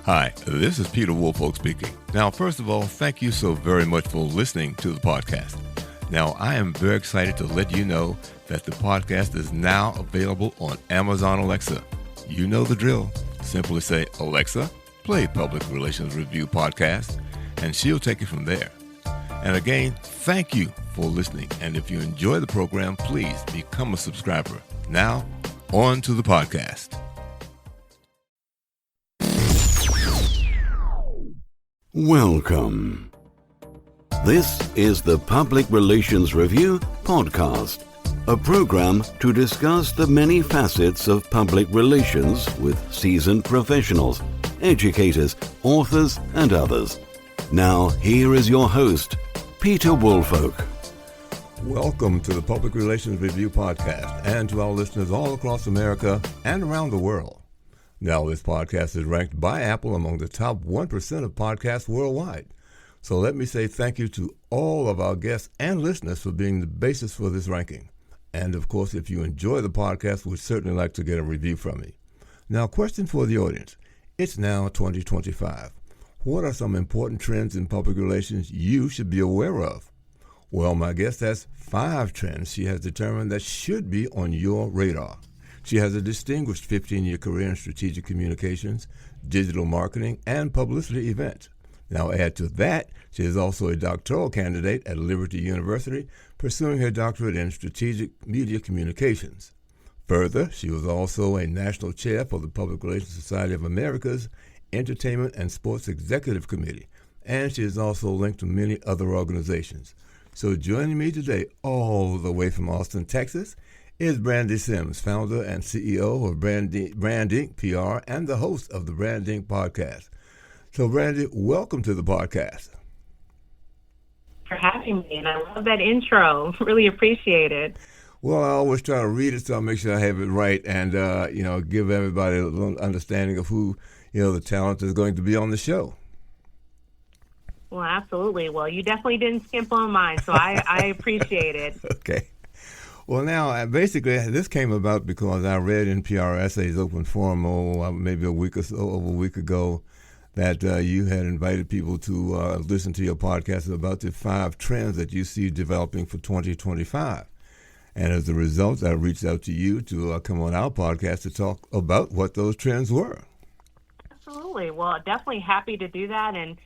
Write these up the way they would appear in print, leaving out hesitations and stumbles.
Hi, this is Peter Woolfolk speaking. Now, first of all, thank you so very much for listening to the podcast. Now, I am very excited to let you know that the podcast is now available on Amazon Alexa. You know the drill. Simply say, Alexa, play Public Relations Review Podcast, and she'll take it from there. And again, thank you for listening. And if you enjoy the program, please become a subscriber. Now, on to the podcast. Welcome. This is the Public Relations Review Podcast, a program to discuss the many facets of public relations with seasoned professionals, educators, authors, and others. Now, here is your host, Peter Woolfolk. Welcome to the Public Relations Review Podcast and to our listeners all across America and around the world. Now, this podcast is ranked by Apple among the top 1% of podcasts worldwide. So let me say thank you to all of our guests and listeners for being the basis for this ranking. And of course, if you enjoy the podcast, we'd certainly like to get a review from you. Now, question for the audience. It's now 2025. What are some important trends in public relations you should be aware of? Well, my guest has 5 trends she has determined that should be on your radar. She has a distinguished 15-year career in strategic communications, digital marketing, and publicity events. Now, add to that, she is also a doctoral candidate at Liberty University, pursuing her doctorate in strategic media communications. Further, she was also a national chair for the Public Relations Society of America's Entertainment and Sports Executive Committee, and she is also linked to many other organizations. So joining me today, all the way from Austin, Texas, is Brandy Sims, founder and CEO of Brand Inc. PR and the host of the Brand Inc. podcast. So, Brandy, welcome to the podcast. For having me, and I love that intro. Really appreciate it. Well, I always try to read it so I make sure I have it right and, give everybody a little understanding of who, the talent is going to be on the show. Well, absolutely. Well, you definitely didn't skimp on mine, so I appreciate it. Okay. Well, now, basically, this came about because I read in PR Essays Open Forum, maybe over a week ago, that you had invited people to listen to your podcast about the 5 trends that you see developing for 2025. And as a result, I reached out to you to come on our podcast to talk about what those trends were. Absolutely. Well, definitely happy to do that, and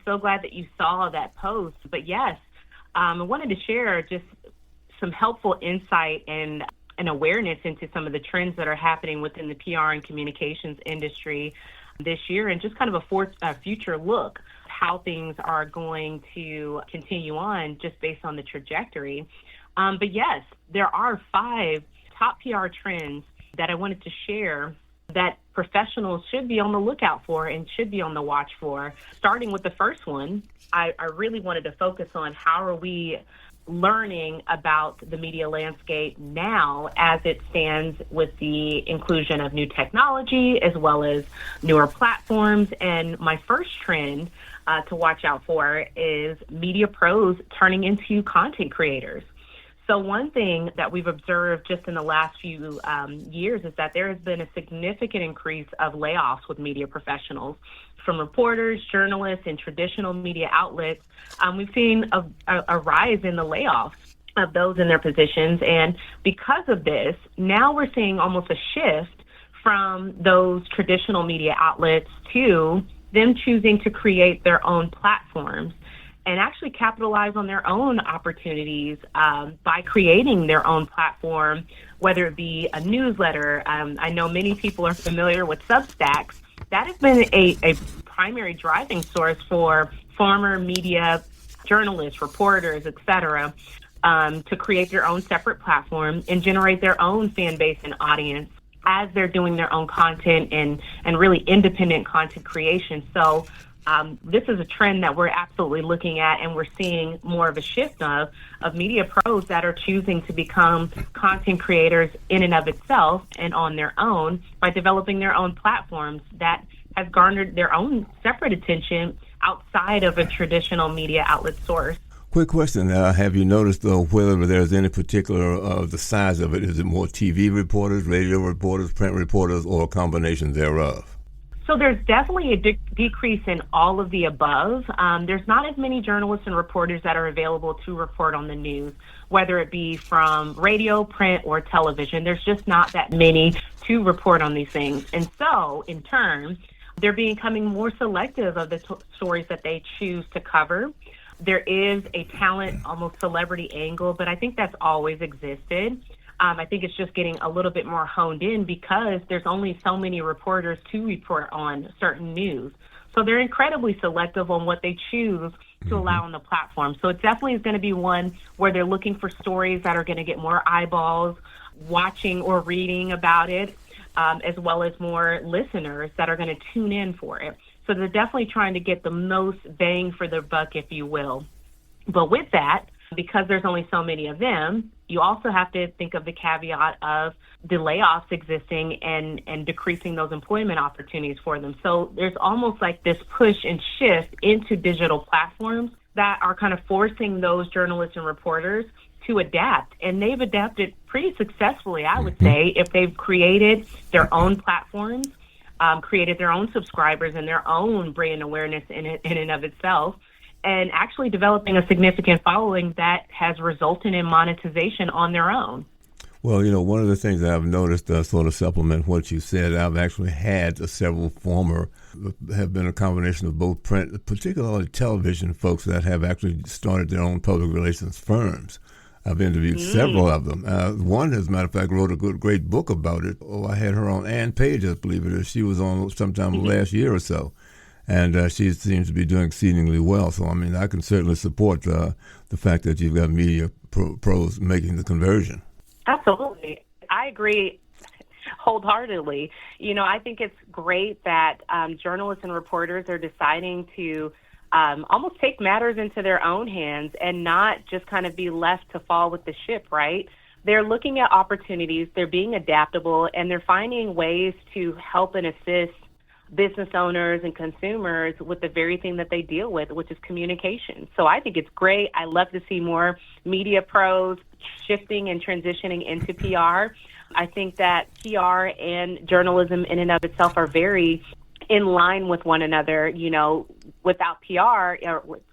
so glad that you saw that post. But yes, I wanted to share just some helpful insight and awareness into some of the trends that are happening within the PR and communications industry this year, and just kind of a future look how things are going to continue on just based on the trajectory. But yes, there are 5 top PR trends that I wanted to share that professionals should be on the lookout for and should be on the watch for. Starting with the first one, I really wanted to focus on how are we learning about the media landscape now as it stands with the inclusion of new technology as well as newer platforms. And my first trend to watch out for is media pros turning into content creators. So one thing that we've observed just in the last few years is that there has been a significant increase of layoffs with media professionals. From reporters, journalists, and traditional media outlets, we've seen a rise in the layoffs of those in their positions. And because of this, now we're seeing almost a shift from those traditional media outlets to them choosing to create their own platforms and actually capitalize on their own opportunities by creating their own platform, whether it be a newsletter. I know many people are familiar with Substacks. That has been a primary driving source for former media journalists, reporters, et cetera, to create their own separate platform and generate their own fan base and audience as they're doing their own content and really independent content creation. So this is a trend that we're absolutely looking at, and we're seeing more of a shift of media pros that are choosing to become content creators in and of itself and on their own by developing their own platforms that has garnered their own separate attention outside of a traditional media outlet source. Quick question. Have you noticed, though, whether there's any particular the size of it? Is it more TV reporters, radio reporters, print reporters, or a combination thereof? So there's definitely a decrease in all of the above. There's not as many journalists and reporters that are available to report on the news, whether it be from radio, print, or television. There's just not that many to report on these things. And so, in turn, they're becoming more selective of the stories that they choose to cover. There is a talent, almost celebrity angle, but I think that's always existed. I think it's just getting a little bit more honed in because there's only so many reporters to report on certain news. So they're incredibly selective on what they choose to allow on the platform. So it definitely is going to be one where they're looking for stories that are going to get more eyeballs watching or reading about it, as well as more listeners that are going to tune in for it. So they're definitely trying to get the most bang for their buck, if you will. But with that, because there's only so many of them, you also have to think of the caveat of the layoffs existing and decreasing those employment opportunities for them. So there's almost like this push and shift into digital platforms that are kind of forcing those journalists and reporters to adapt. And they've adapted pretty successfully, I would say, if they've created their own platforms, created their own subscribers and their own brand awareness in and of itself, and actually developing a significant following that has resulted in monetization on their own. Well, one of the things that I've noticed, sort of supplement what you said, I've actually had several have been a combination of both print, particularly television folks that have actually started their own public relations firms. I've interviewed several of them. One, as a matter of fact, wrote a great book about it. I had her on, Ann Page, I believe it is. She was on sometime last year or so. And she seems to be doing exceedingly well. So, I can certainly support the fact that you've got media pros making the conversion. Absolutely. I agree wholeheartedly. I think it's great that journalists and reporters are deciding to almost take matters into their own hands and not just kind of be left to fall with the ship, right? They're looking at opportunities, they're being adaptable, and they're finding ways to help and assist business owners and consumers with the very thing that they deal with, which is communication. So I think it's great. I love to see more media pros shifting and transitioning into PR. I think that PR and journalism in and of itself are very in line with one another. Without PR,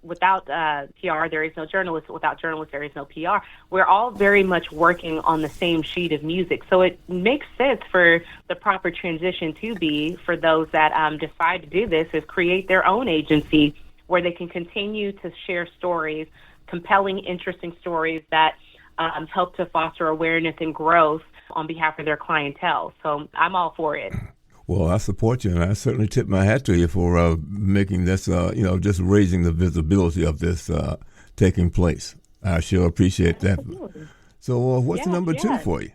without PR, there is no journalist. Without journalists, there is no PR. We're all very much working on the same sheet of music. So it makes sense for the proper transition to be for those that decide to do this is create their own agency where they can continue to share stories, compelling, interesting stories that help to foster awareness and growth on behalf of their clientele. So I'm all for it. Well, I support you, and I certainly tip my hat to you for making this, just raising the visibility of this taking place. I sure appreciate that. Absolutely. So what's number two for you?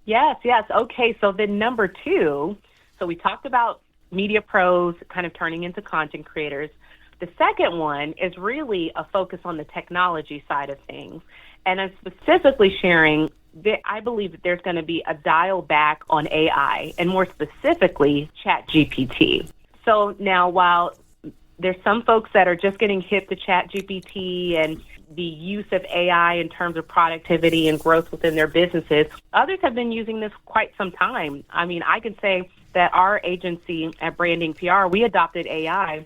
Yes. Okay, so then number two, so we talked about media pros kind of turning into content creators. The second one is really a focus on the technology side of things. And I'm specifically sharing that I believe that there's going to be a dial back on AI, and more specifically, ChatGPT. So now, while there's some folks that are just getting hip to ChatGPT and the use of AI in terms of productivity and growth within their businesses, others have been using this quite some time. I can say that our agency at Branding PR, we adopted AI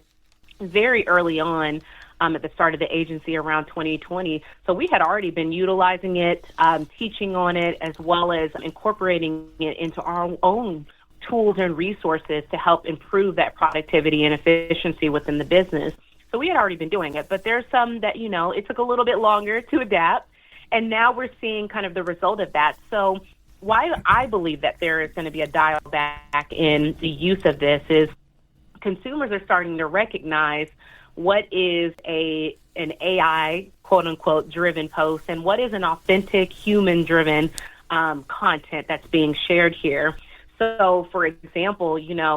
very early on at the start of the agency around 2020. So we had already been utilizing it, teaching on it, as well as incorporating it into our own tools and resources to help improve that productivity and efficiency within the business. So we had already been doing it, but there's some that, it took a little bit longer to adapt. And now we're seeing kind of the result of that. So why I believe that there is going to be a dial back in the use of this is consumers are starting to recognize what is an AI, quote unquote, driven post and what is an authentic human driven content that's being shared here. So, for example,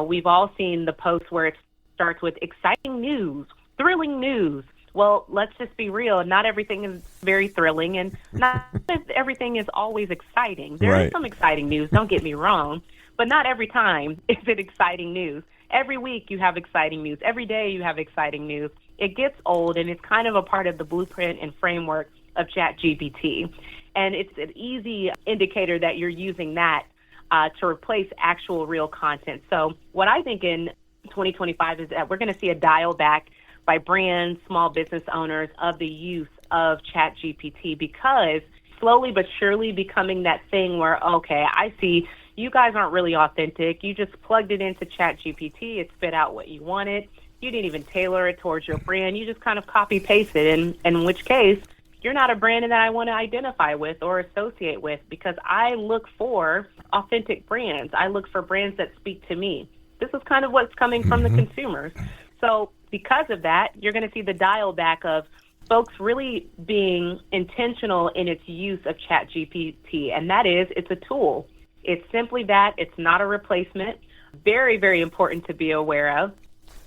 we've all seen the posts where it starts with exciting news, thrilling news. Well, let's just be real. Not everything is very thrilling, and not everything is always exciting. There is some exciting news, don't get me wrong, but not every time is it exciting news. Every week you have exciting news. Every day you have exciting news. It gets old, and it's kind of a part of the blueprint and framework of ChatGPT. And it's an easy indicator that you're using that to replace actual real content. So what I think in 2025 is that we're going to see a dial back by brands, small business owners of the use of ChatGPT, because slowly but surely becoming that thing where, okay, I see you guys aren't really authentic. You just plugged it into ChatGPT. It spit out what you wanted. You didn't even tailor it towards your brand. You just kind of copy paste it, and in which case you're not a brand that I want to identify with or associate with, because I look for authentic brands. I look for brands that speak to me. This is kind of what's coming from the consumers. So because of that, you're going to see the dial back of folks really being intentional in its use of ChatGPT, and that is, it's a tool. It's simply that. It's not a replacement. Very, very important to be aware of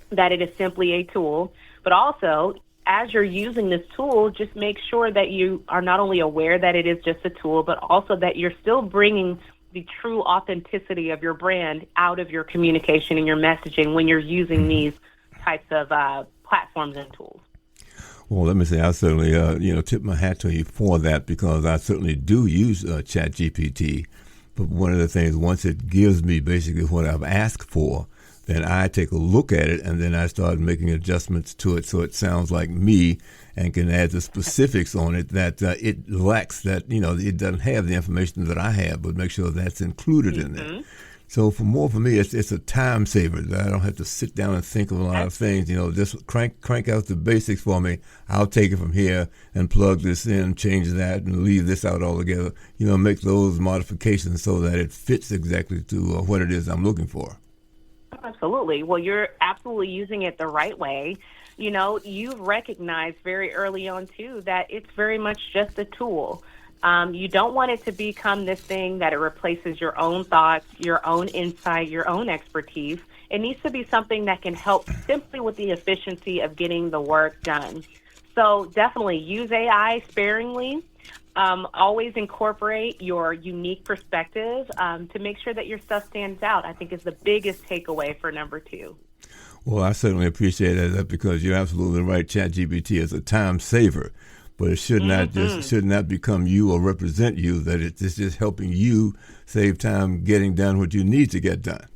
that it is simply a tool, but also as you're using this tool, just make sure that you are not only aware that it is just a tool, but also that you're still bringing the true authenticity of your brand out of your communication and your messaging when you're using these types of platforms and tools. Well, let me say, I certainly, tip my hat to you for that, because I certainly do use ChatGPT. But one of the things, once it gives me basically what I've asked for, then I take a look at it, and then I start making adjustments to it so it sounds like me, and can add the specifics on it that it lacks, that, it doesn't have the information that I have, but make sure that's included in there. So for me, it's a time saver that I don't have to sit down and think of a lot of things. Just crank out the basics for me. I'll take it from here and plug this in, change that, and leave this out altogether. Make those modifications so that it fits exactly to what it is I'm looking for. Absolutely. Well, you're absolutely using it the right way. You've recognized very early on, too, that it's very much just a tool. You don't want it to become this thing that it replaces your own thoughts, your own insight, your own expertise. It needs to be something that can help simply with the efficiency of getting the work done. So definitely use AI sparingly. Always incorporate your unique perspective to make sure that your stuff stands out, I think, is the biggest takeaway for number 2. Well, I certainly appreciate that, because you're absolutely right. ChatGPT is a time saver, but it should not become you or represent you. That it's just helping you save time getting done what you need to get done.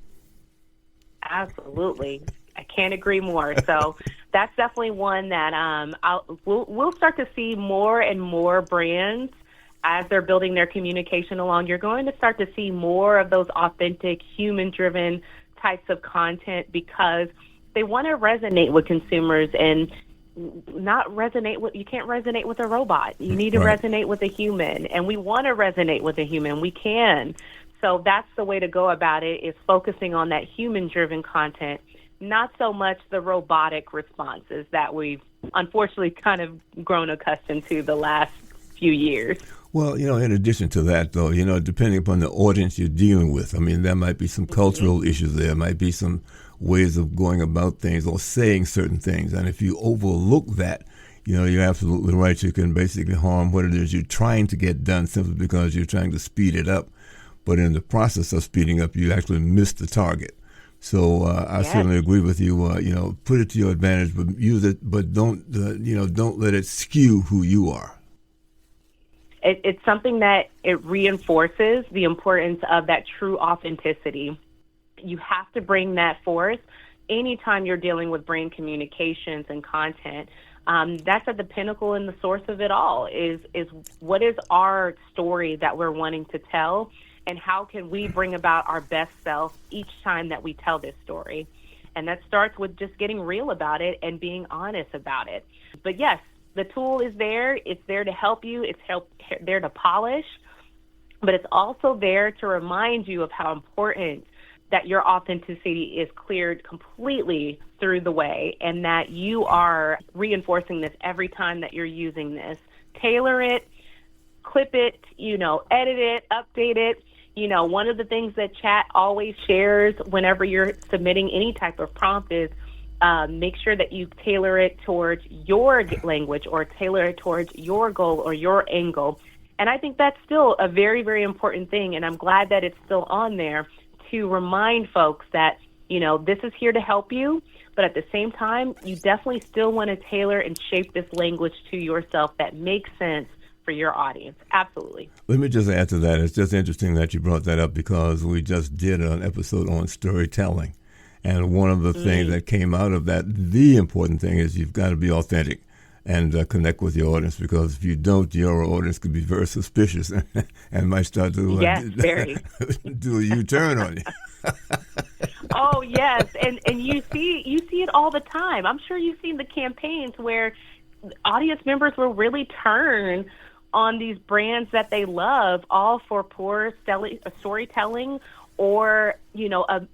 Absolutely. I can't agree more. So that's definitely one that we'll start to see more and more brands as they're building their communication along. You're going to start to see more of those authentic, human-driven types of content, because they want to resonate with consumers and you can't resonate with a robot. You need to resonate with a human, and we want to resonate with a human. We can. So that's the way to go about it, is focusing on that human-driven content, not so much the robotic responses that we've unfortunately kind of grown accustomed to the last few years. Well, in addition to that, though, depending upon the audience you're dealing with, there might be some cultural issues there, might be some ways of going about things or saying certain things. And if you overlook that, you're absolutely right. You can basically harm what it is you're trying to get done simply because you're trying to speed it up. But in the process of speeding up, you actually miss the target. So I certainly agree with you. Put it to your advantage, but use it, but don't let it skew who you are. It's something that it reinforces the importance of that true authenticity. You have to bring that forth anytime you're dealing with brand communications and content. That's at the pinnacle and the source of it all, is what is our story that we're wanting to tell, and how can we bring about our best self each time that we tell this story. And that starts with just getting real about it and being honest about it. But yes, the tool is there. It's there to help you. It's there to polish. But it's also there to remind you of how important that your authenticity is cleared completely through the way, and that you are reinforcing this every time that you're using this. Tailor it, clip it, edit it, update it. One of the things that chat always shares whenever you're submitting any type of prompt is make sure that you tailor it towards your language, or tailor it towards your goal or your angle. And I think that's still a very, very important thing, and I'm glad that it's still on there to remind folks that, this is here to help you, but at the same time, you definitely still want to tailor and shape this language to yourself that makes sense for your audience. Absolutely. Let me just add to that. It's just interesting that you brought that up, because we just did an episode on storytelling. And one of the things that came out of that, the important thing is you've got to be authentic and connect with your audience, because if you don't, your audience could be very suspicious and might start to very. do a U-turn on you. Oh, yes. And you see it all the time. I'm sure you've seen the campaigns where audience members will really turn on these brands that they love, all for poor storytelling or,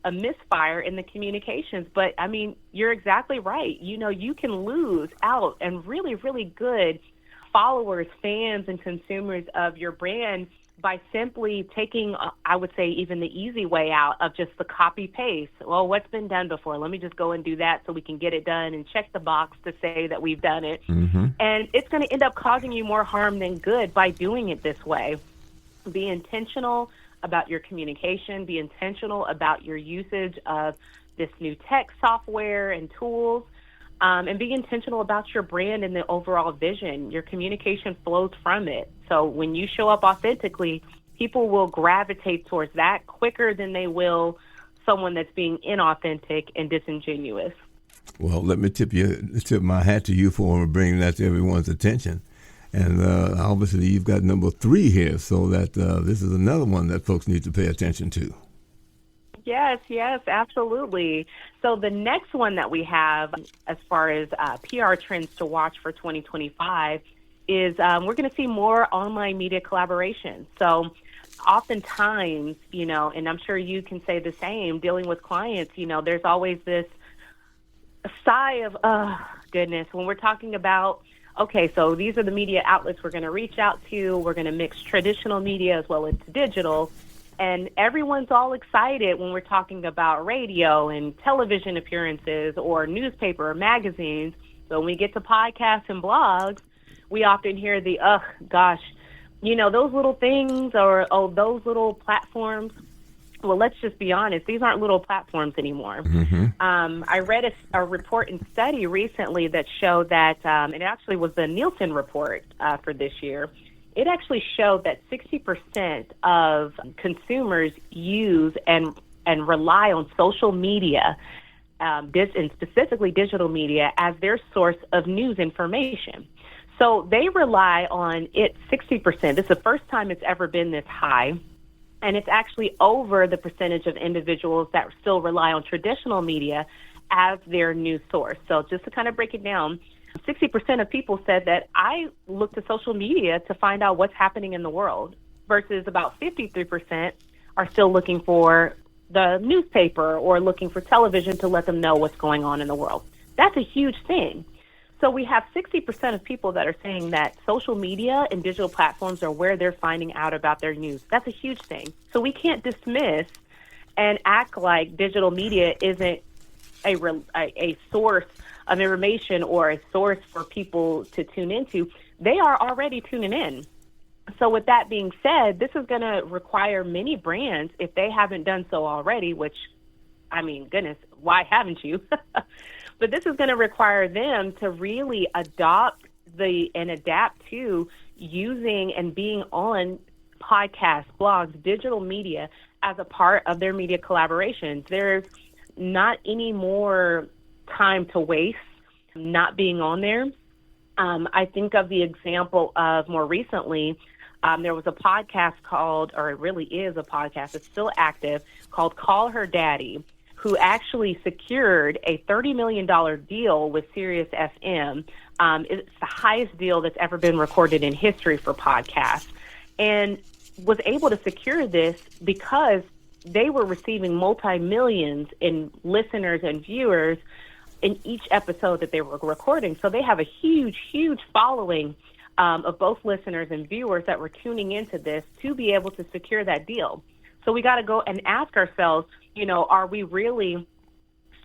a misfire in the communications. But, I mean, you're exactly right. You can lose out and really, really good followers, fans, and consumers of your brand by simply taking, I would say, even the easy way out of just the copy paste. Well, what's been done before? Let me just go and do that so we can get it done and check the box to say that we've done it. Mm-hmm. And it's going to end up causing you more harm than good by doing it this way. Be intentional about your communication. Be intentional about your usage of this new tech software and tools. And be intentional about your brand and the overall vision. Your communication flows from it. So when you show up authentically, people will gravitate towards that quicker than they will someone that's being inauthentic and disingenuous. Well, let me tip my hat to you for bringing that to everyone's attention. And obviously you've got number 3 here, so that this is another one that folks need to pay attention to. Yes, absolutely. So the next one that we have as far as PR trends to watch for 2025 is we're going to see more online media collaboration. So oftentimes, and I'm sure you can say the same, dealing with clients, there's always this sigh of, oh, goodness, when we're talking about, okay, so these are the media outlets we're going to reach out to. We're going to mix traditional media as well as digital. And everyone's all excited when we're talking about radio and television appearances or newspaper or magazines. So when we get to podcasts and blogs, we often hear the, those little things or, those little platforms. Well, let's just be honest. These aren't little platforms anymore. Mm-hmm. I read a report and study recently that showed that, it actually was the Nielsen report for this year. It actually showed that 60% of consumers use and rely on social media, and specifically digital media, as their source of news information. So they rely on it 60%. This is the first time it's ever been this high. And it's actually over the percentage of individuals that still rely on traditional media as their news source. So just to kind of break it down, 60% of people said that I look to social media to find out what's happening in the world, versus about 53% are still looking for the newspaper or looking for television to let them know what's going on in the world. That's a huge thing. So we have 60% of people that are saying that social media and digital platforms are where they're finding out about their news. That's a huge thing. So we can't dismiss and act like digital media isn't a source of information or a source for people to tune into. They are already tuning in. So with that being said, this is going to require many brands, if they haven't done so already, which, I mean, goodness, why haven't you? But this is going to require them to really adopt and adapt to using and being on podcasts, blogs, digital media as a part of their media collaborations. There's not any more time to waste not being on there. I think of the example of more recently, there was a podcast called, or it really is a podcast, it's still active, called Call Her Daddy, who actually secured a $30 million deal with Sirius FM. It's the highest deal that's ever been recorded in history for podcasts, and was able to secure this because they were receiving multi-millions in listeners and viewers in each episode that they were recording. So they have a huge, huge following of both listeners and viewers that were tuning into this to be able to secure that deal. So we got to go and ask ourselves, are we really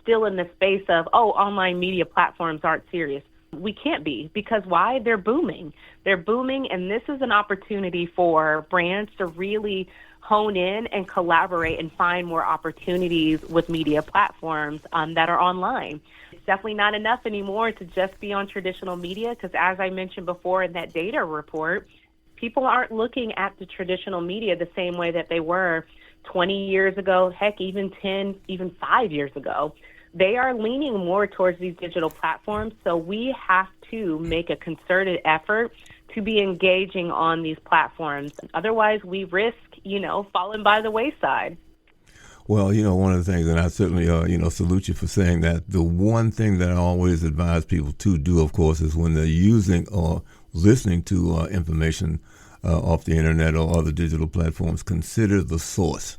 still in the space of, online media platforms aren't serious? We can't be, because why? They're booming. They're booming, and this is an opportunity for brands to really hone in and collaborate and find more opportunities with media platforms that are online. It's definitely not enough anymore to just be on traditional media, because as I mentioned before in that data report, people aren't looking at the traditional media the same way that they were 20 years ago, heck, even 10, even 5 years ago. They are leaning more towards these digital platforms, so we have to make a concerted effort to be engaging on these platforms. Otherwise, we risk, falling by the wayside. Well, one of the things, and I certainly, salute you for saying that. The one thing that I always advise people to do, of course, is when they're using or listening to information off the internet or other digital platforms, consider the source,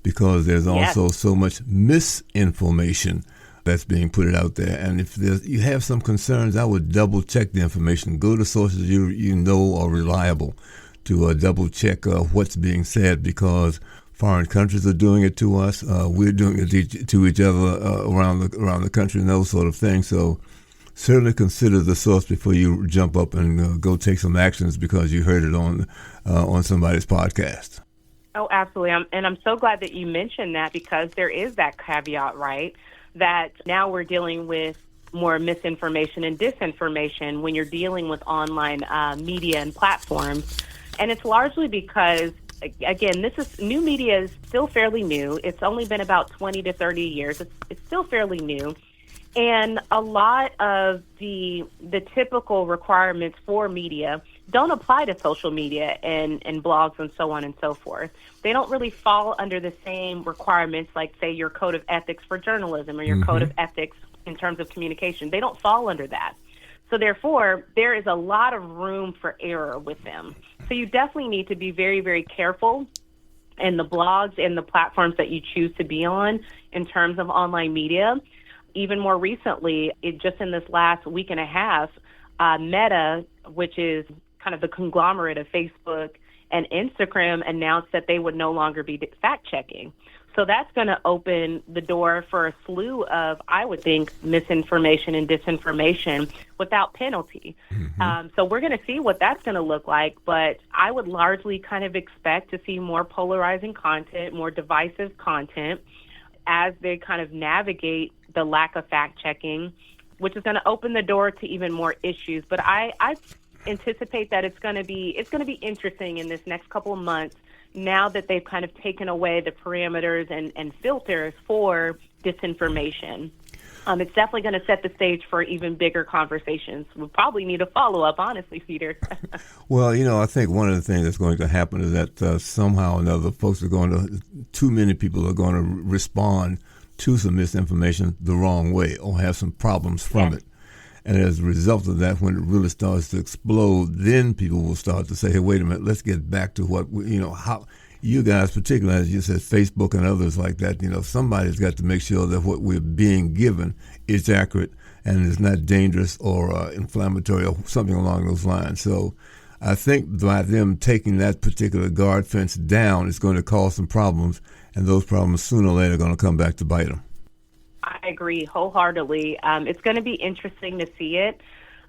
because there's also so much misinformation that's being put out there. And if you have some concerns, I would double check the information. Go to sources you know are reliable to double check what's being said, because foreign countries are doing it to us. We're doing it to each other around the country and those sort of things. So certainly consider the source before you jump up and go take some actions because you heard it on somebody's podcast. Oh, absolutely. I'm so glad that you mentioned that, because there is that caveat, right, that now we're dealing with more misinformation and disinformation when you're dealing with online media and platforms. And it's largely because, again, new media is still fairly new. It's only been about 20 to 30 years. It's still fairly new. And a lot of the typical requirements for media don't apply to social media and blogs and so on and so forth. They don't really fall under the same requirements like, say, your code of ethics for journalism or your code of ethics in terms of communication. They don't fall under that. So therefore, there is a lot of room for error with them. So you definitely need to be very, very careful in the blogs and the platforms that you choose to be on in terms of online media. Even more recently, just in this last week and a half, Meta, which is kind of the conglomerate of Facebook and Instagram, announced that they would no longer be fact-checking. So that's going to open the door for a slew of, I would think, misinformation and disinformation without penalty. So we're going to see what that's going to look like, but I would largely kind of expect to see more polarizing content, more divisive content as they kind of navigate the lack of fact-checking, which is going to open the door to even more issues. But I anticipate that it's going to be interesting in this next couple of months, now that they've kind of taken away the parameters and filters for disinformation. It's definitely going to set the stage for even bigger conversations. We'll probably need a follow-up, honestly, Peter. Well, I think one of the things that's going to happen is that somehow or another, too many people are going to respond to some misinformation the wrong way or have some problems from it. And as a result of that, when it really starts to explode, then people will start to say, hey, wait a minute, let's get back to what, how you guys, particularly as you said, Facebook and others like that, somebody's got to make sure that what we're being given is accurate and is not dangerous or inflammatory or something along those lines. So I think by them taking that particular guard fence down, it's going to cause some problems, and those problems sooner or later are going to come back to bite them. I agree wholeheartedly. It's going to be interesting to see it,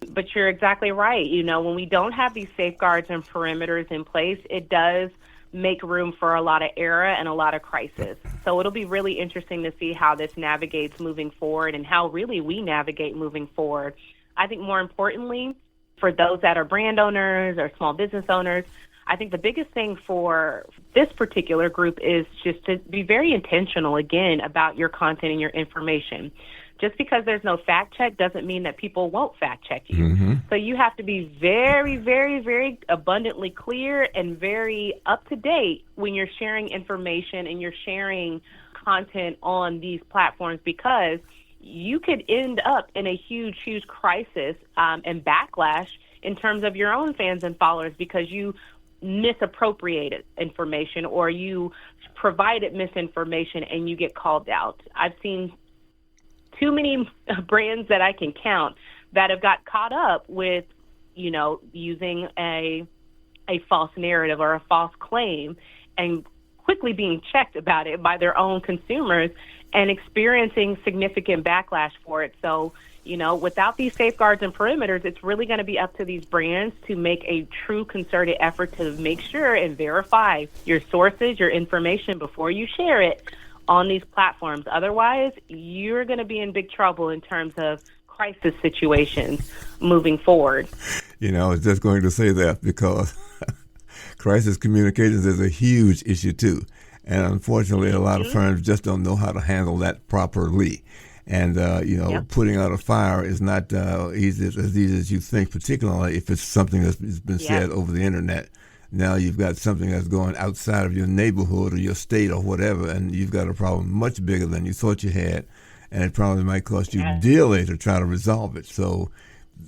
but you're exactly right. When we don't have these safeguards and perimeters in place, it does make room for a lot of error and a lot of crisis. So it'll be really interesting to see how this navigates moving forward and how really we navigate moving forward. I think more importantly, for those that are brand owners or small business owners, I think the biggest thing for this particular group is just to be very intentional, again, about your content and your information. Just because there's no fact check doesn't mean that people won't fact check you. So you have to be very, very, very abundantly clear and very up to date when you're sharing information and you're sharing content on these platforms, because you could end up in a huge, huge crisis and backlash in terms of your own fans and followers because you misappropriated information or you provided misinformation and you get called out. I've seen too many brands that I can count that have got caught up with, using a false narrative or a false claim and quickly being checked about it by their own consumers and experiencing significant backlash for it. So, without these safeguards and perimeters, it's really going to be up to these brands to make a true concerted effort to make sure and verify your sources, your information before you share it on these platforms. Otherwise, you're going to be in big trouble in terms of crisis situations moving forward. I was just going to say that because crisis communications is a huge issue too. And unfortunately, a lot of firms just don't know how to handle that properly. And, putting out a fire is not as easy as you think, particularly if it's something that's been said over the internet. Now you've got something that's going outside of your neighborhood or your state or whatever, and you've got a problem much bigger than you thought you had, and it probably might cost you dearly to try to resolve it. So,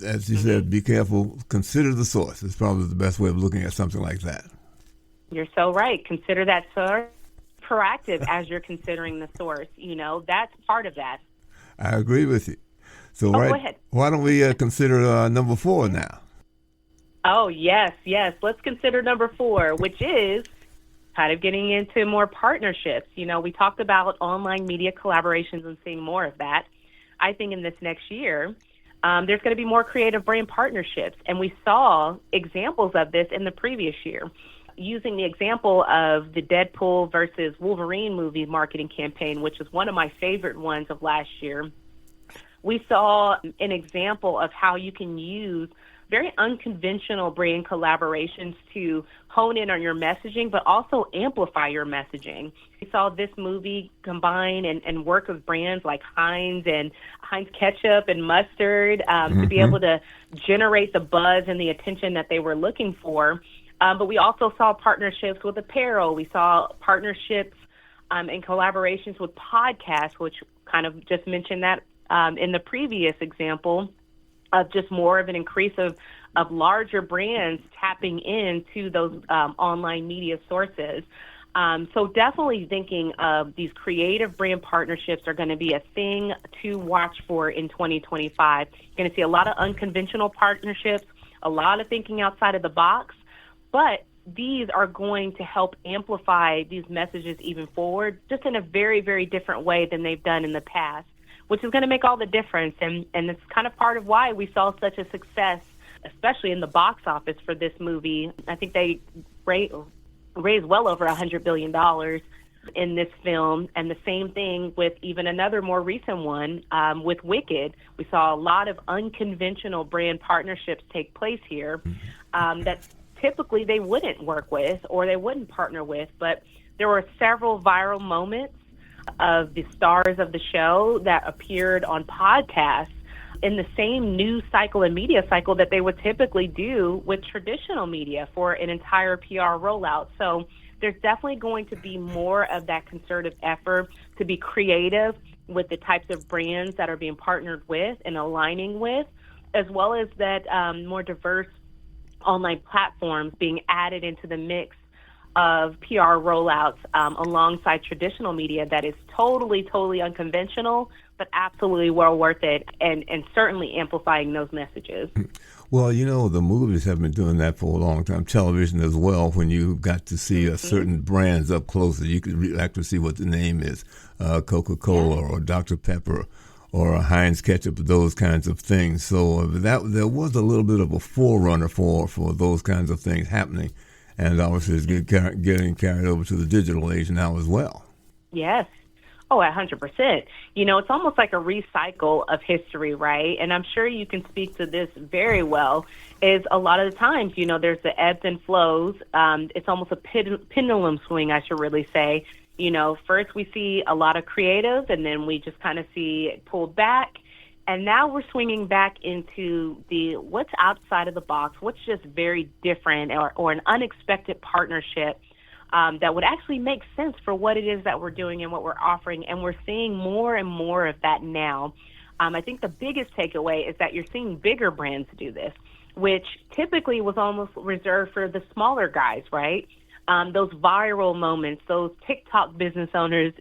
as you said, be careful. Consider the source. It's probably the best way of looking at something like that. You're so right. Consider that source. Proactive as you're considering the source. That's part of that. I agree with you. So, go ahead. Why don't we consider number 4 now? Oh, yes. Let's consider number 4, which is kind of getting into more partnerships. We talked about online media collaborations and seeing more of that. I think in this next year, there's going to be more creative brand partnerships. And we saw examples of this in the previous year. Using the example of the Deadpool versus Wolverine movie marketing campaign, which is one of my favorite ones of last year, we saw an example of how you can use very unconventional brand collaborations to hone in on your messaging, but also amplify your messaging. We saw this movie combine and work with brands like Heinz and Heinz ketchup and mustard to be able to generate the buzz and the attention that they were looking for. But we also saw partnerships with apparel. We saw partnerships and collaborations with podcasts, which kind of just mentioned that in the previous example, of just more of an increase of larger brands tapping into those online media sources. So definitely thinking of these creative brand partnerships are going to be a thing to watch for in 2025. You're going to see a lot of unconventional partnerships, a lot of thinking outside of the box, but these are going to help amplify these messages even forward, just in a very, very different way than they've done in the past, which is going to make all the difference. And it's kind of part of why we saw such a success, especially in the box office for this movie. I think they raised well over $100 billion in this film. And the same thing with even another more recent one with Wicked. We saw a lot of unconventional brand partnerships take place here that typically they wouldn't work with or they wouldn't partner with. But there were several viral moments of the stars of the show that appeared on podcasts in the same news cycle and media cycle that they would typically do with traditional media for an entire PR rollout. So there's definitely going to be more of that concerted effort to be creative with the types of brands that are being partnered with and aligning with, as well as that more diverse online platforms being added into the mix of PR rollouts alongside traditional media that is totally unconventional, but absolutely well worth it and certainly amplifying those messages. Well, the movies have been doing that for a long time. Television as well, when you got to see certain brands up closer, you could actually see what the name is, Coca-Cola or Dr. Pepper or Heinz ketchup, those kinds of things. So there was a little bit of a forerunner for those kinds of things happening. And obviously it's getting carried over to the digital age now as well. Yes. Oh, 100%. It's almost like a recycle of history, right? And I'm sure you can speak to this very well, is a lot of the times, there's the ebbs and flows. It's almost a pendulum swing, I should really say. First we see a lot of creative, and then we just kind of see it pulled back. And now we're swinging back into the what's outside of the box, what's just very different or an unexpected partnership that would actually make sense for what it is that we're doing and what we're offering. And we're seeing more and more of that now. I think the biggest takeaway is that you're seeing bigger brands do this, which typically was almost reserved for the smaller guys, right? Those viral moments, those TikTok business owners,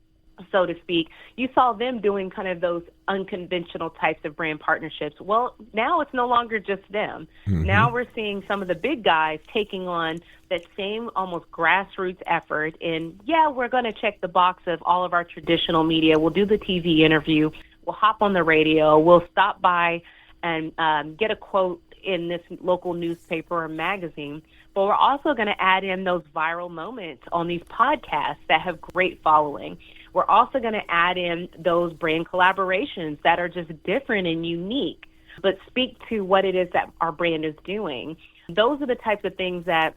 so to speak, you saw them doing kind of those unconventional types of brand partnerships. Well, now it's no longer just them. Now we're seeing some of the big guys taking on that same almost grassroots effort in, we're going to check the box of all of our traditional media. We'll do the TV interview. We'll hop on the radio. We'll stop by and get a quote in this local newspaper or magazine. But we're also going to add in those viral moments on these podcasts that have great following. We're also going to add in those brand collaborations that are just different and unique, but speak to what it is that our brand is doing. Those are the types of things that,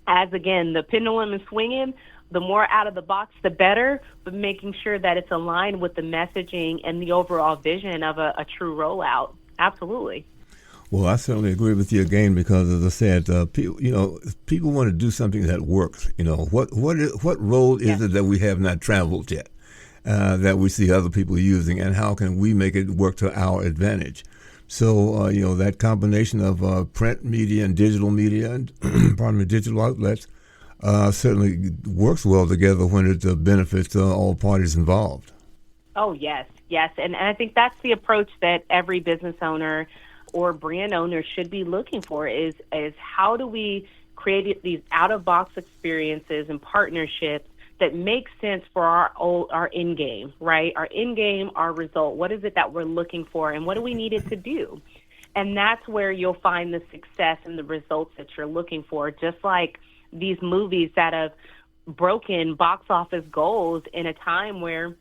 as again, the pendulum is swinging, the more out of the box, the better, but making sure that it's aligned with the messaging and the overall vision of a true rollout. Absolutely. Well, I certainly agree with you again because, as I said, people want to do something that works. What road is it that we have not traveled yet, that we see other people using, and how can we make it work to our advantage? So, that combination of print media and digital media, and digital outlets, certainly works well together when it benefits all parties involved. Oh, yes. And I think that's the approach that every business owner or brand owner should be looking for is how do we create these out-of-box experiences and partnerships that make sense for our end game, right? Our end game, our result. What is it that we're looking for, and what do we need it to do? And that's where you'll find the success and the results that you're looking for, just like these movies that have broken box office goals in a time where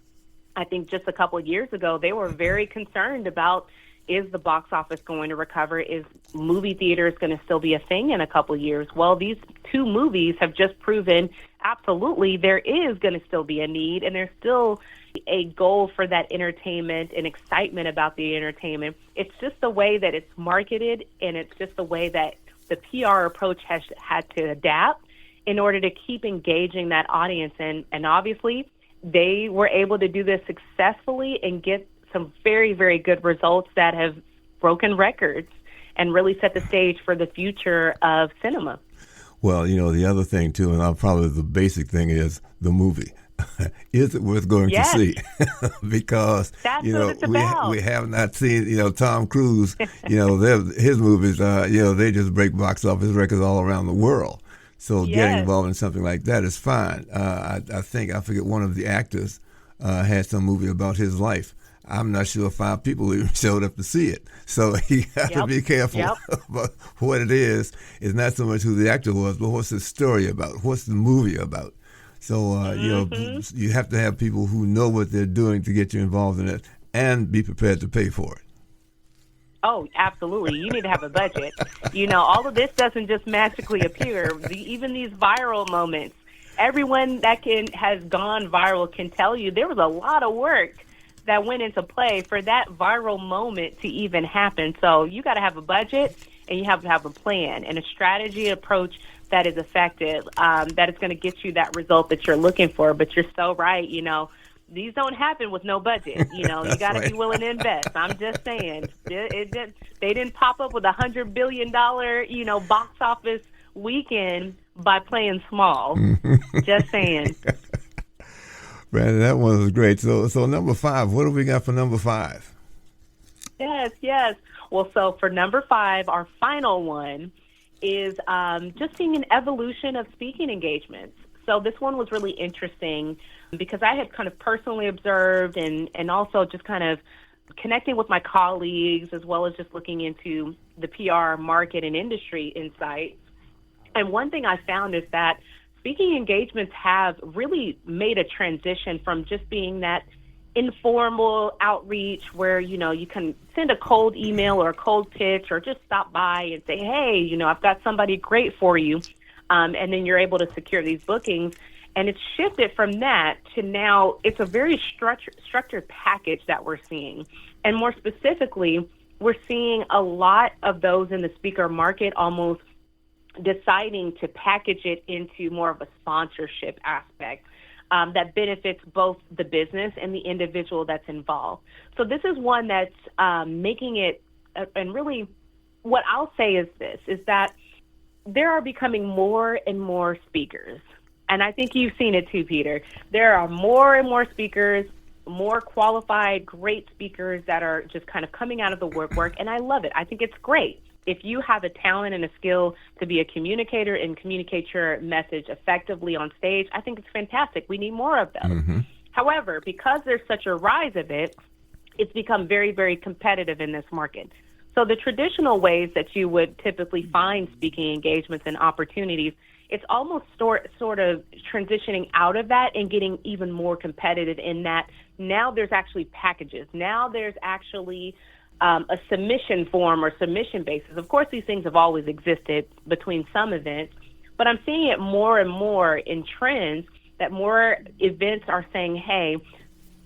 I think just a couple of years ago, they were very concerned about, is the box office going to recover? Is movie theaters going to still be a thing in a couple of years? Well, these two movies have just proven absolutely there is going to still be a need, and there's still a goal for that entertainment and excitement about the entertainment. It's just the way that it's marketed, and it's just the way that the PR approach has had to adapt in order to keep engaging that audience. And obviously, they were able to do this successfully and get some very, very good results that have broken records and really set the stage for the future of cinema. Well, the other thing, too, and probably the basic thing is the movie. Is it worth going to see? Because, that's what it's about. We have not seen, Tom Cruise, his movies, they just break box office records all around the world. So getting involved in something like that is fine. I forget one of the actors had some movie about his life. I'm not sure 5 people even showed up to see it. So you have to be careful about what it is. It's not so much who the actor was, but what's the story about? What's the movie about? So, you have to have people who know what they're doing to get you involved in it and be prepared to pay for it. Oh, absolutely. You need to have a budget. All of this doesn't just magically appear. Even these viral moments, everyone that has gone viral can tell you there was a lot of work that went into play for that viral moment to even happen. So you got to have a budget, and you have to have a plan and a strategy approach that is effective, that is going to get you that result that you're looking for. But you're so right. These don't happen with no budget. You got to be willing to invest. I'm just saying, they didn't pop up with $100 billion, box office weekend by playing small. Just saying. Brandon, that one was great. So number 5, what do we got for number 5? Yes. Well, so for number 5, our final one is just seeing an evolution of speaking engagements. So this one was really interesting because I had kind of personally observed and also just kind of connecting with my colleagues as well as just looking into the PR market and industry insights. And one thing I found is that speaking engagements have really made a transition from just being that informal outreach where, you can send a cold email or a cold pitch or just stop by and say, hey, I've got somebody great for you. And then you're able to secure these bookings. And it's shifted from that to now it's a very structured package that we're seeing. And more specifically, we're seeing a lot of those in the speaker market almost deciding to package it into more of a sponsorship aspect that benefits both the business and the individual that's involved. So this is one that's making it, and really what I'll say is this, is that there are becoming more and more speakers. And I think you've seen it too, Peter. There are more and more speakers, more qualified, great speakers that are just kind of coming out of the woodwork, and I love it. I think it's great. If you have a talent and a skill to be a communicator and communicate your message effectively on stage, I think it's fantastic. We need more of those. Mm-hmm. However, because there's such a rise of it, it's become very, very competitive in this market. So the traditional ways that you would typically find speaking engagements and opportunities, it's almost sort of transitioning out of that and getting even more competitive in that now there's actually packages. Now there's actually a submission form or submission basis. Of course, these things have always existed between some events, but I'm seeing it more and more in trends that more events are saying, hey,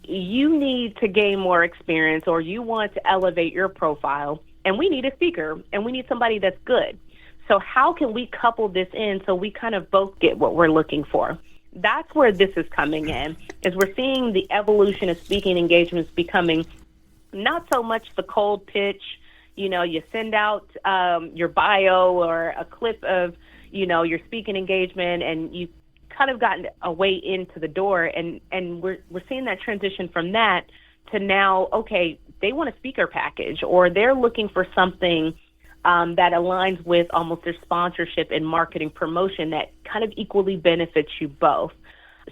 you need to gain more experience, or you want to elevate your profile, and we need a speaker, and we need somebody that's good. So how can we couple this in so we kind of both get what we're looking for? That's where this is coming in, is we're seeing the evolution of speaking engagements becoming not so much the cold pitch, you send out your bio or a clip of, your speaking engagement, and you kind of gotten a way into the door, and we're seeing that transition from that to now, okay, they want a speaker package, or they're looking for something that aligns with almost their sponsorship and marketing promotion that kind of equally benefits you both.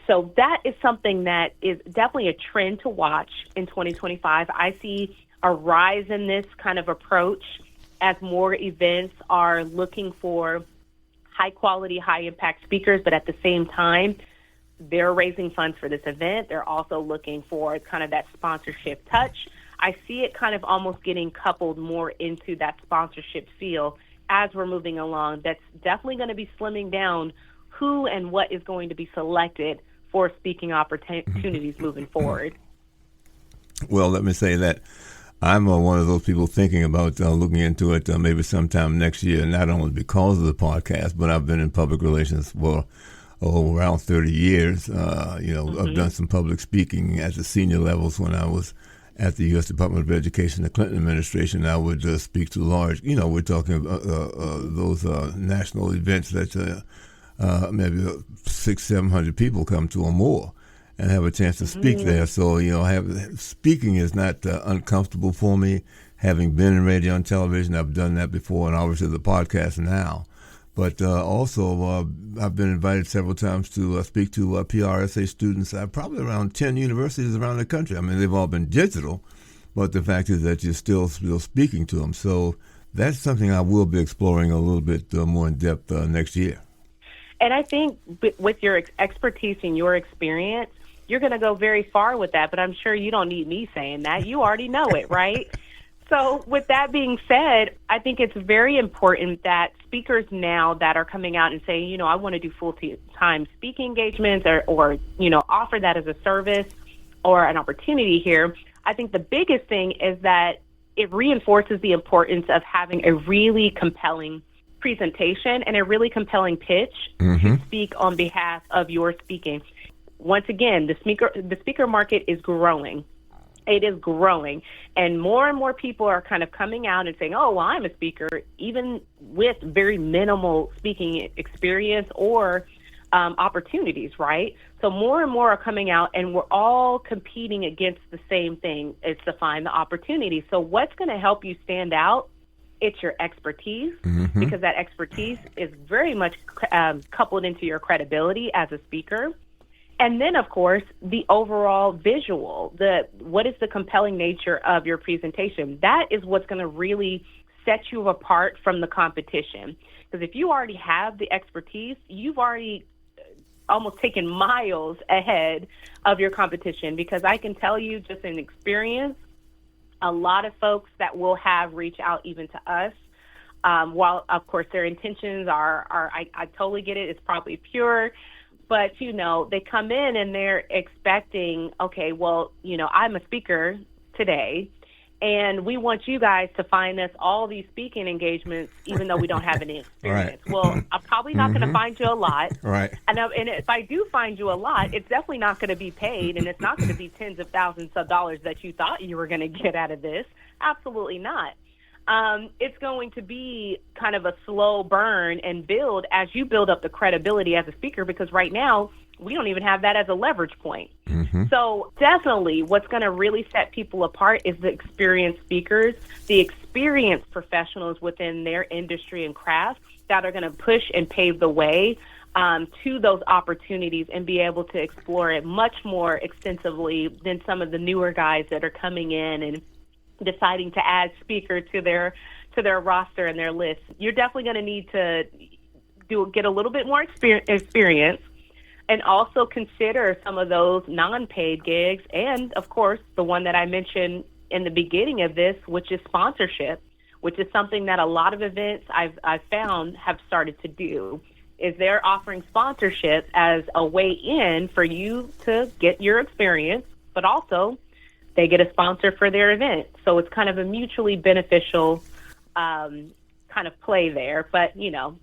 So that is something that is definitely a trend to watch in 2025. I see a rise in this kind of approach as more events are looking for high quality, high impact speakers, but at the same time, they're raising funds for this event. They're also looking for kind of that sponsorship touch. I see it kind of almost getting coupled more into that sponsorship feel as we're moving along. That's definitely going to be slimming down who and what is going to be selected for speaking opportunities moving forward. Well, let me say that I'm one of those people thinking about looking into it maybe sometime next year, not only because of the podcast, but I've been in public relations for around 30 years. I've done some public speaking at the senior levels when I was at the U.S. Department of Education, the Clinton administration. I would speak to large, we're talking about those national events that maybe 600-700 people come to or more, and have a chance to speak there. So, speaking is not uncomfortable for me. Having been in radio and television, I've done that before, and obviously the podcast now. But also, I've been invited several times to speak to PRSA students at probably around 10 universities around the country. I mean, they've all been digital, but the fact is that you're still speaking to them. So that's something I will be exploring a little bit more in depth next year. And I think with your expertise and your experience, you're going to go very far with that, but I'm sure you don't need me saying that. You already know it, right? So with that being said, I think it's very important that speakers now that are coming out and saying, I want to do full-time speaking engagements or offer that as a service or an opportunity here. I think the biggest thing is that it reinforces the importance of having a really compelling presentation and a really compelling pitch to speak on behalf of your speaking. Once again, the speaker market is growing. It is growing, and more people are kind of coming out and saying, oh, well, I'm a speaker, even with very minimal speaking experience or opportunities, right? So more and more are coming out, and we're all competing against the same thing, is to find the opportunity. So what's going to help you stand out? It's your expertise, because that expertise is very much coupled into your credibility as a speaker. And then, of course, the overall visual, what is the compelling nature of your presentation? That is what's going to really set you apart from the competition. Because if you already have the expertise, you've already almost taken miles ahead of your competition. Because I can tell you, just in experience, a lot of folks that will have reach out even to us, while, of course, their intentions are I totally get it, it's probably pure. But, they come in and they're expecting, okay, well, I'm a speaker today, and we want you guys to find us all these speaking engagements, even though we don't have any experience. Right. Well, I'm probably not going to find you a lot. Right. And if I do find you a lot, it's definitely not going to be paid, and it's not going to be tens of thousands of dollars that you thought you were going to get out of this. Absolutely not. It's going to be kind of a slow burn and build as you build up the credibility as a speaker, because right now we don't even have that as a leverage point. So definitely what's going to really set people apart is the experienced speakers, the experienced professionals within their industry and craft that are going to push and pave the way to those opportunities and be able to explore it much more extensively than some of the newer guys that are coming in and deciding to add speaker to their roster and their list. You're definitely going to need to get a little bit more experience, and also consider some of those non-paid gigs, and of course the one that I mentioned in the beginning of this, which is sponsorship, which is something that a lot of events I've found have started to do. is they're offering sponsorships as a way in for you to get your experience, but also they get a sponsor for their event. So it's kind of a mutually beneficial kind of play there. But,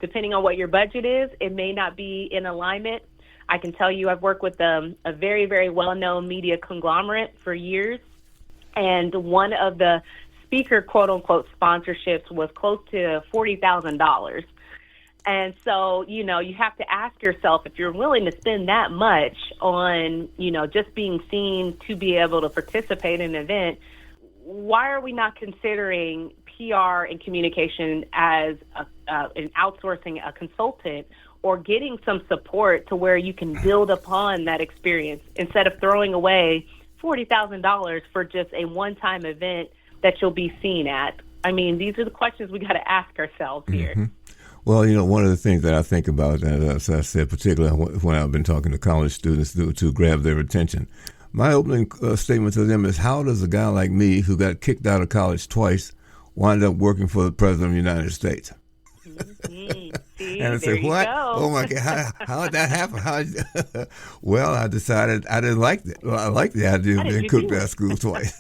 depending on what your budget is, it may not be in alignment. I can tell you I've worked with a very, very well-known media conglomerate for years, and one of the speaker quote-unquote sponsorships was close to $40,000. And so, you have to ask yourself, if you're willing to spend that much on, just being seen to be able to participate in an event, why are we not considering PR and communication as an outsourcing a consultant, or getting some support to where you can build upon that experience instead of throwing away $40,000 for just a one-time event that you'll be seen at? I mean, these are the questions we got to ask ourselves here. Mm-hmm. Well, one of the things that I think about, as I said, particularly when I've been talking to college students to grab their attention, my opening statement to them is, how does a guy like me, who got kicked out of college twice, wind up working for the President of the United States? Mm-hmm. See, and I said, what? Oh, my God, how did that happen? Well, I decided I didn't like it. Well, I liked the idea of being cooked out of school twice.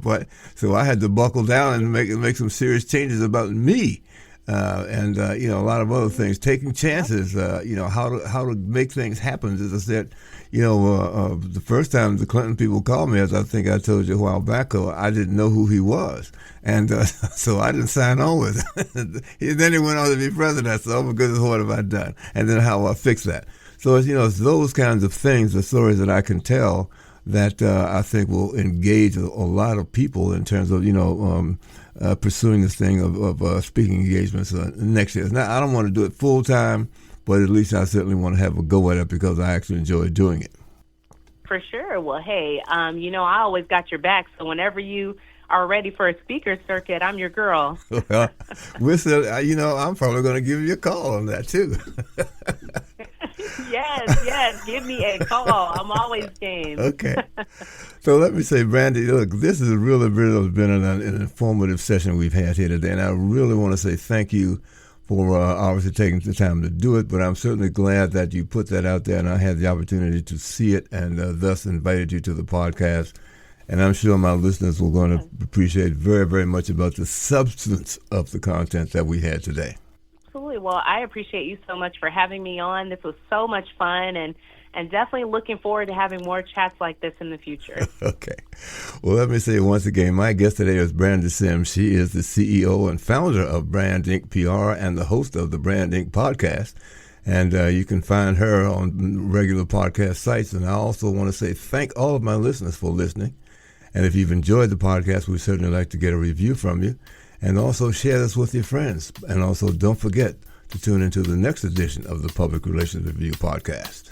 But so I had to buckle down and make some serious changes about me. And a lot of other things, taking chances, how to make things happen. As I said, the first time the Clinton people called me, as I think I told you a while back, I didn't know who he was. And so I didn't sign on with it. Then he went on to be president. I said, oh, my goodness, what have I done? And then how I fix that. So, it's those kinds of things, the stories that I can tell that I think will engage a lot of people in terms of, pursuing this thing of speaking engagements next year. Now, I don't want to do it full time, but at least I certainly want to have a go at it because I actually enjoy doing it. For sure. Well, hey, I always got your back. So whenever you are ready for a speaker circuit, I'm your girl. Well, I'm probably going to give you a call on that too. Yes, give me a call. I'm always game. Okay. So let me say, Brandy, look, this has really been an informative session we've had here today, and I really want to say thank you for obviously taking the time to do it, but I'm certainly glad that you put that out there and I had the opportunity to see it and thus invited you to the podcast. And I'm sure my listeners will going to appreciate very, very much about the substance of the content that we had today. Absolutely. Well, I appreciate you so much for having me on. This was so much fun, and definitely looking forward to having more chats like this in the future. Okay. Well, let me say once again, my guest today is Brandy Sims. She is the CEO and founder of Brand Inc. PR and the host of the Brand Inc. podcast. And you can find her on regular podcast sites. And I also want to say thank all of my listeners for listening. And if you've enjoyed the podcast, we'd certainly like to get a review from you. And also share this with your friends. And also don't forget to tune into the next edition of the Public Relations Review podcast.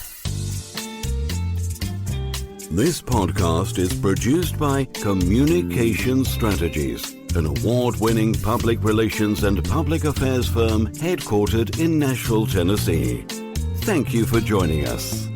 This podcast is produced by Communication Strategies, an award-winning public relations and public affairs firm headquartered in Nashville, Tennessee. Thank you for joining us.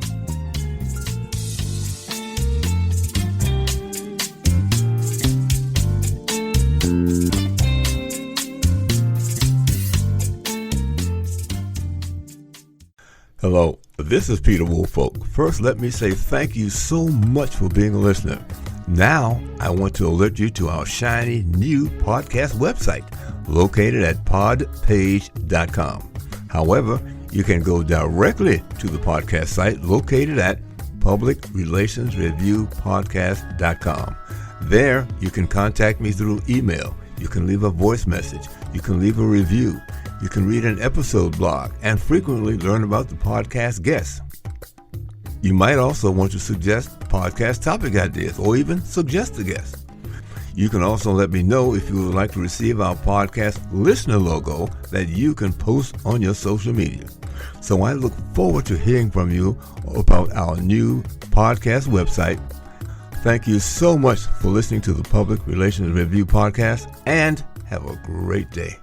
Hello, this is Peter Woolfolk. First, let me say thank you so much for being a listener. Now, I want to alert you to our shiny new podcast website located at podpage.com. However, you can go directly to the podcast site located at publicrelationsreviewpodcast.com. There, you can contact me through email. You can leave a voice message. You can leave a review. You can read an episode blog and frequently learn about the podcast guests. You might also want to suggest podcast topic ideas or even suggest a guest. You can also let me know if you would like to receive our podcast listener logo that you can post on your social media. So I look forward to hearing from you about our new podcast website. Thank you so much for listening to the Public Relations Review podcast and have a great day.